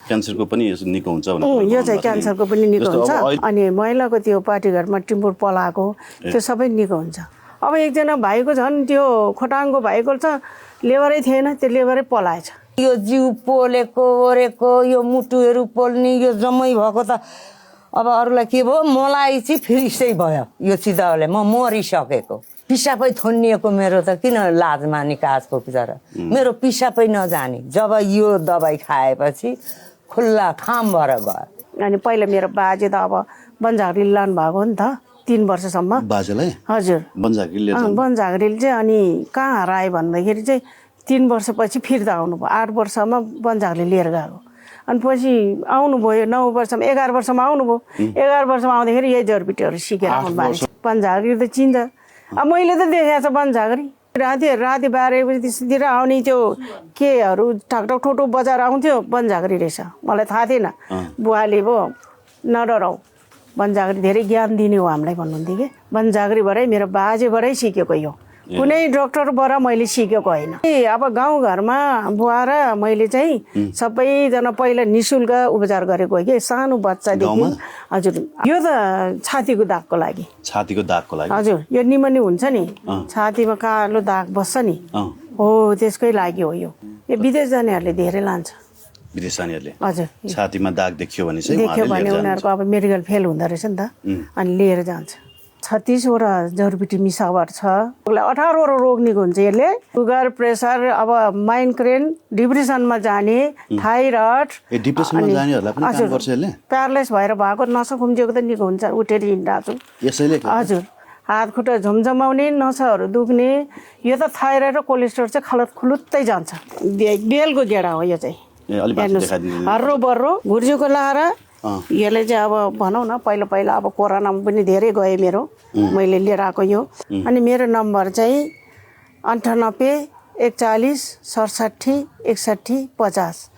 क्यान्सरको पनि निको हुन्छ यो चाहिँ क्यान्सरको पनि निको हुन्छ अनि महिलाको त्यो पार्टीघरमा टिम्बुर पलाएको त्यो सबै निको हुन्छ। अब एकजना भाइको झन् त्यो खोटाङको भाइको छ लेबरै थिएन, त्यो लेबरै पलाएछ। यो जिउ पोलेको ओरेको यो मुटुहरू पोल्ने यो जम्मै भएको त अब अरूलाई के भयो, मलाई चाहिँ फिरिसै भयो यो चिदाले। म मरिसकेको, पिसाबै थन्निएको मेरो त किन लाजमा निकासको बिचरा मेरो पिसाबै नजाने। जब यो दबाई खाएपछि खुल्ला खाम भएर गयो। अनि पहिला मेरो बाजे त अब बनझागरी लानु भएको नि त 3 वर्षसम्म। बाजेलाई हजुर बनझागरीले चाहिँ अनि कहाँ हरायो भन्दाखेरि चाहिँ 3 वर्षपछि फिर्ता आउनुभयो। 8 वर्षमा बनझागरी लिएर गएको अनि पछि आउनुभयो 9 वर्षमा 11 वर्षमा आउनुभयो। 11 वर्षमा आउँदाखेरि यही जडीबुटीहरू सिकेर आउनुभयो। बनझागरी त चिन्छ, अब मैले त देखेको छ बनझागरी। राति 12 बजीतिर आउने त्यो केहरू ठाकठाक ठोटो बजार आउँथ्यो, बनझागरी रहेछ। मलाई थाहा थिएन। बुवाले पो नडराउ, बनझागरी धेरै ज्ञान दिने हो हामीलाई भन्नुहुन्थ्यो कि। बनझागरीबाटै मेरो बाजेबाटै सिकेको यो, कुनै डक्टरबाट मैले सिकेको होइन। अब गाउँघरमा बुवा र मैले चाहिँ सबैजना पहिला निःशुल्क उपचार गरेको हो कि सानो बच्चादेखि। हजुर यो त छातीको दागको लागि। छातीको दागको लागि हजुर यो निमोनिया हुन्छ नि, छातीमा कालो दाग बस्छ नि, हो त्यसकै लागि हो यो। यो विदेश जानेहरूले धेरै लान्छ। विदेश जानेहरूले हजुर छातीमा दाग देखियो भने चाहिँ उनीहरूको अब मेडिकल फेल हुँदो रहेछ नि त, अनि लिएर जान्छ। 36वटा जडीबुटी मिसावट छ। 18वटा रोग निको हुन्छ यसले। सुगर, प्रेसर, अब माइग्रेन, डिप्रेसनमा जाने, थाइरोइड, प्यारालाइज भएर भएको नसा खुम्चिएको त निको हुन्छ। उठेर हिँडिरहेको छु यसैले। हजुर हात खुट्टा झमझमाउने, नसाहरू दुख्ने, यो त थाइरोइड र कोलेस्ट्रोल चाहिँ खुलुत्तै जान्छ। बेलको गेडा हो यो चाहिँ, हर्रो बर्रो घुर्जुको लाएर। यसले चाहिँ अब भनौँ न पहिला अब कोरोनामा पनि धेरै गयो मेरो, मैले लिएर आएको यो। अनि मेरो नम्बर चाहिँ 98 41 67 61 50।